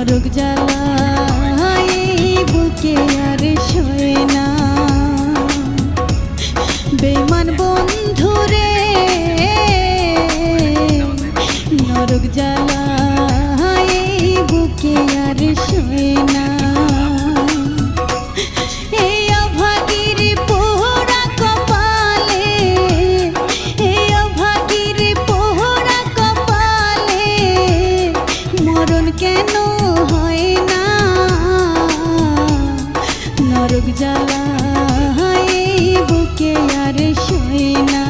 নরক জ্বালা এই বুকে আর সয় না। বেঈমান বন্ধু রে নরক জ্বালা এই বুকে আর সয় না। এই অভাগীর পোড়া কপালে, এই অভাগীর পোড়া কপালে মরণ কেন হয় না। নরক জ্বালা এই বুকে আর সয় না।